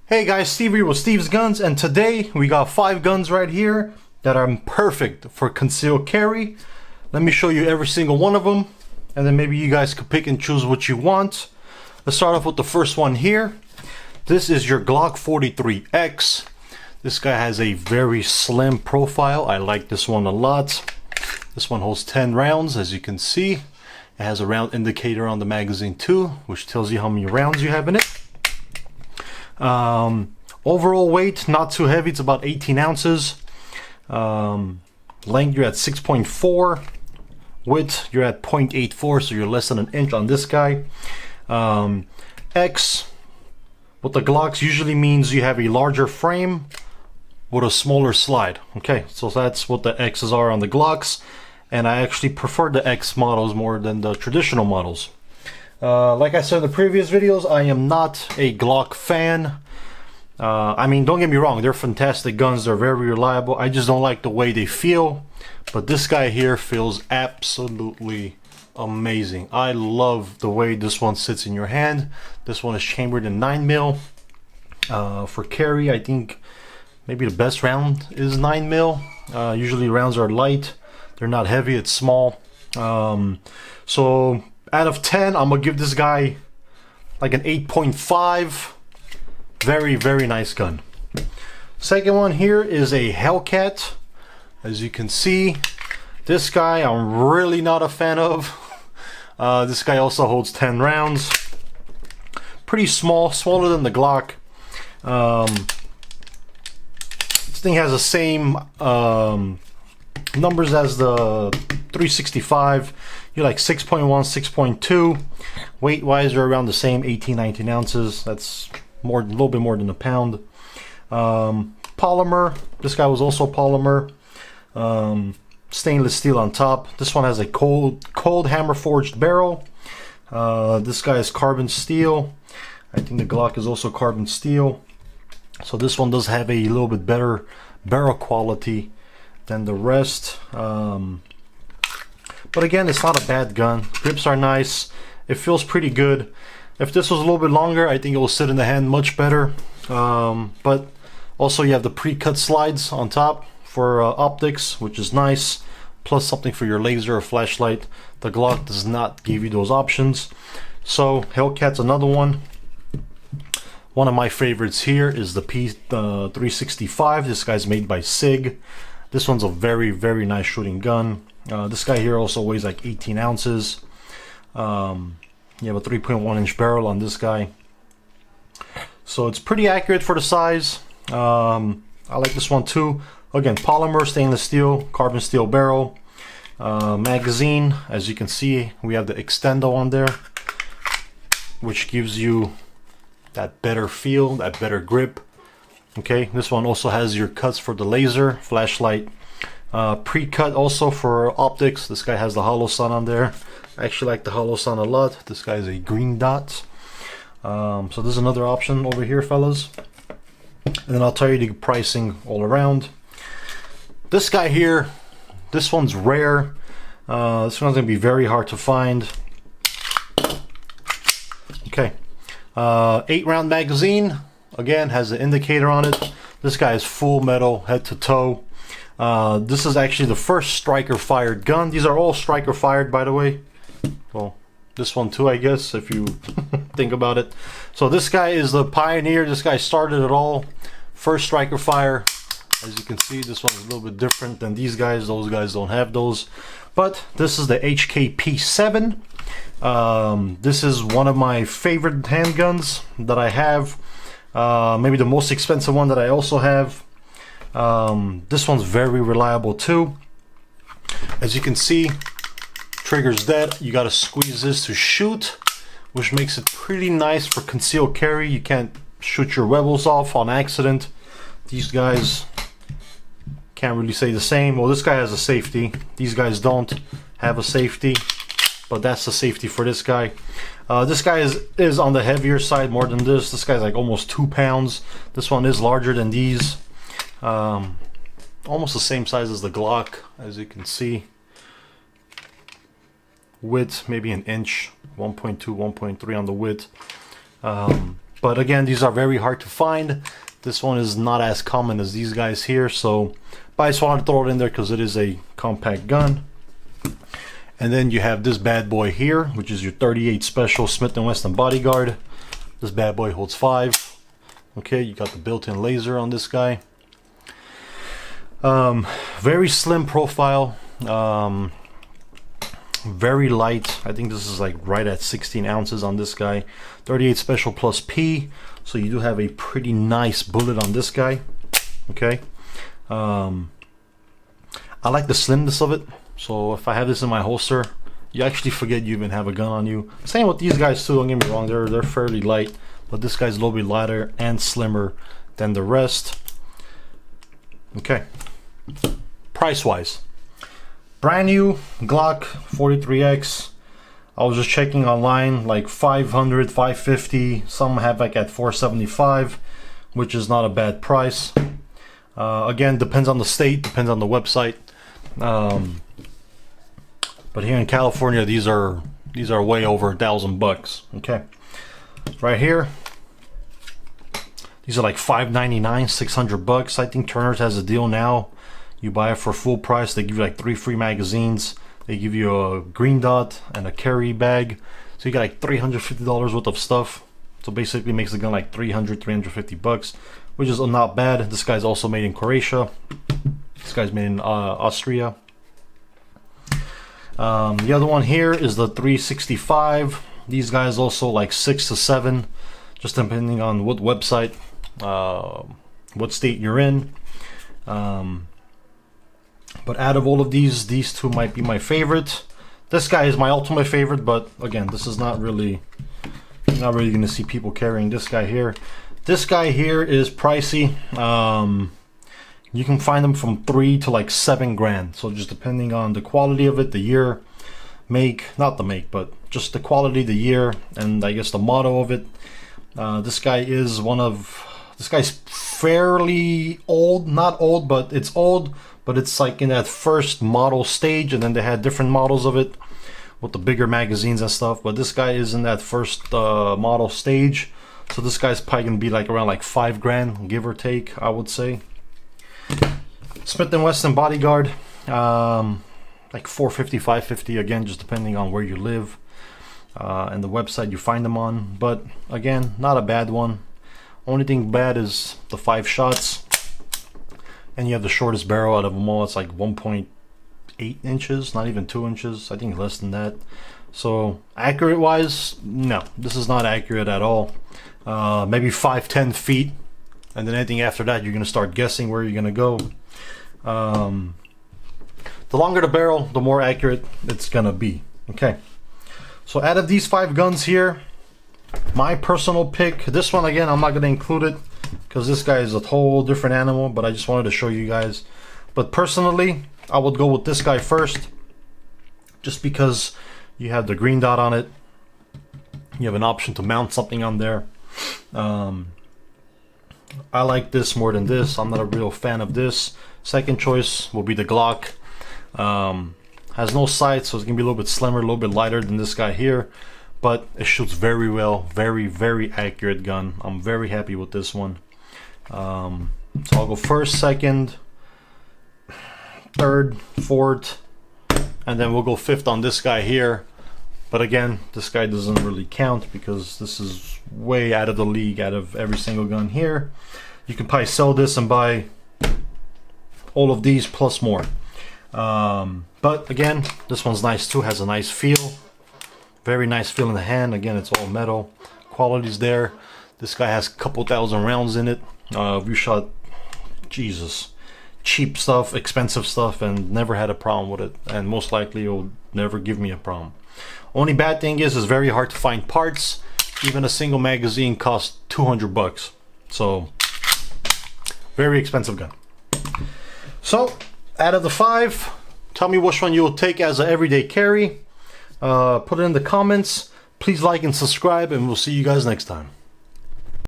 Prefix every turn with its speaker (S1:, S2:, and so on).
S1: Hey guys, Steve here with Steve's Guns, and today we got 5 guns right here that are perfect for concealed carry. Let me show you every single one of them, and then maybe you guys could pick and choose what you want. Let's start off with the first one here. This is your Glock 43X. This guy has a very slim profile. I like this one a lot. This one holds 10 rounds, as you can see. It has a round indicator on the magazine too, which tells you how many rounds you have in it. Overall weight, not too heavy, it's about 18 ounces. Length, you're at 6.4. Width, you're at 0.84, so you're less than an inch on this guy. X, with the Glocks, usually means you have a larger frame with a smaller slide. Okay, so that's what the X's are on the Glocks, and I actually prefer the X models more than the traditional models. Like I said in the previous videos, I am not a Glock fan. I mean, don't get me wrong, they're fantastic guns, they're very reliable. I just don't like the way they feel. But this guy here feels absolutely amazing. I love the way this one sits in your hand. This one is chambered in 9mm. For carry, I think maybe the best round is 9mm. Usually rounds are light, they're not heavy, it's small. So out of 10, I'm gonna give this guy like an 8.5. Very, very nice gun. Second one here is a Hellcat. As you can see, this guy I'm really not a fan of. This guy also holds 10 rounds. Pretty small, smaller than the Glock. This thing has the same numbers as the 365. You're like 6.1, 6.2. Weight wise, you're around the same, 18, 19 ounces. That's a little bit more than a pound. Polymer, this guy was also polymer. Stainless steel on top. This one has a cold hammer forged barrel. This guy is carbon steel. I think the Glock is also carbon steel. So this one does have a little bit better barrel quality than the rest. But again, it's not a bad gun. Grips are nice. It feels pretty good. If this was a little bit longer, I think it will sit in the hand much better. But also you have the pre-cut slides on top for optics, which is nice. Plus something for your laser or flashlight. The Glock does not give you those options. So Hellcat's another one. One of my favorites here is the P365. This guy's made by SIG. This one's a very, very nice shooting gun. This guy here also weighs like 18 ounces. You have a 3.1 inch barrel on this guy. So it's pretty accurate for the size. I like this one too. Again, polymer, stainless steel, carbon steel barrel. Magazine, as you can see, we have the extendo on there, which gives you that better feel, that better grip. Okay, this one also has your cuts for the laser, flashlight. Pre-cut also for optics. This guy has the hollow sun on there. I actually like the hollow sun a lot. This guy is a green dot. So there's another option over here, fellas. And then I'll tell you the pricing all around. This guy here, this one's rare. This one's gonna be very hard to find. Okay, 8-round magazine. Again, has the indicator on it. This guy is full metal, head to toe. This is actually the first striker fired gun. These are all striker fired, by the way. Well, this one too, I guess, if you think about it. So this guy is the pioneer. This guy started it all. First striker fire. As you can see, this one's a little bit different than these guys. Those guys don't have those. But this is the HKP7. This is one of my favorite handguns that I have. Maybe the most expensive one that I also have. This one's very reliable too. As you can see, trigger's dead. You gotta squeeze this to shoot, which makes it pretty nice for concealed carry. You can't shoot your webbles off on accident. These guys can't really say the same. Well, this guy has a safety. These guys don't have a safety, but that's the safety for this guy. This guy is on the heavier side more than this. This guy's like almost 2 pounds. This one is larger than these. Almost the same size as the Glock, as you can see. Width maybe an inch, 1.2, 1.3 on the width. But again, these are very hard to find. This one is not as common as these guys here, so but I just wanted to throw it in there because it is a compact gun. And then you have this bad boy here, which is your 38 Special Smith & Wesson Bodyguard. This bad boy holds 5. Okay, you got the built-in laser on this guy. Very slim profile. Very light. I think this is like right at 16 ounces on this guy. 38 Special plus P. So you do have a pretty nice bullet on this guy. Okay. I like the slimness of it. So if I have this in my holster, you actually forget you even have a gun on you. Same with these guys too, don't get me wrong, they're fairly light, but this guy's a little bit lighter and slimmer than the rest. Okay. Price wise. Brand new Glock 43X. I was just checking online, like 500, 550. Some have like at 475, which is not a bad price. Again, depends on the state, depends on the website. But here in California, these are way over $1,000. Okay, right here, these are like $599, $600. I think Turner's has a deal now. You buy it for full price. They give you like 3 free magazines. They give you a green dot and a carry bag. So you got like $350 worth of stuff. So basically makes the gun like $300, $350, which is not bad. This guy's also made in Croatia. This guy's made in Austria. The other one here is the 365. These guys also like 6 to 7, just depending on what website, what state you're in. But out of all of these two might be my favorite. This guy is my ultimate favorite, but again, this is not really going to see people carrying this guy here. This guy here is pricey. You can find them from 3 to like 7 grand. So just depending on the quality of it, the year, make, not the make, but just the quality, the year, and I guess the model of it. This guy is this guy's fairly old, not old, but it's old, but it's like in that first model stage, and then they had different models of it with the bigger magazines and stuff. But this guy is in that first model stage. So this guy's probably gonna be like around like 5 grand, give or take, I would say. Smith & Wesson Bodyguard, like 450, 550, again, just depending on where you live and the website you find them on. But again, not a bad one. Only thing bad is the 5 shots, and you have the shortest barrel out of them all. It's like 1.8 inches, not even 2 inches. I think less than that. So accurate wise, no, this is not accurate at all. Maybe 5-10 feet. And then anything after that, you're going to start guessing where you're going to go. The longer the barrel, the more accurate it's going to be. Okay. So out of these 5 guns here, my personal pick, this one again, I'm not going to include it because this guy is a whole different animal, but I just wanted to show you guys. But personally, I would go with this guy first, just because you have the green dot on it. You have an option to mount something on there. I like this more than this. I'm not a real fan of this. Second choice will be the Glock. Has no sights, so it's gonna be a little bit slimmer, a little bit lighter than this guy here, but it shoots very well. Very accurate gun. I'm very happy with this one. So I'll go first, second, third, fourth, and then we'll go fifth on this guy here. But again, this guy doesn't really count because this is way out of the league out of every single gun here. You can probably sell this and buy all of these plus more. But again, this one's nice too, has a nice feel. Very nice feel in the hand. Again, it's all metal. Quality's there. This guy has a couple thousand rounds in it. We shot, Jesus, cheap stuff, expensive stuff, and never had a problem with it. And most likely it will never give me a problem. Only bad thing is it's very hard to find parts. Even a single magazine costs $200. So, very expensive gun. So, out of the 5, tell me which one you will take as an everyday carry. Put it in the comments. Please like and subscribe, and we'll see you guys next time.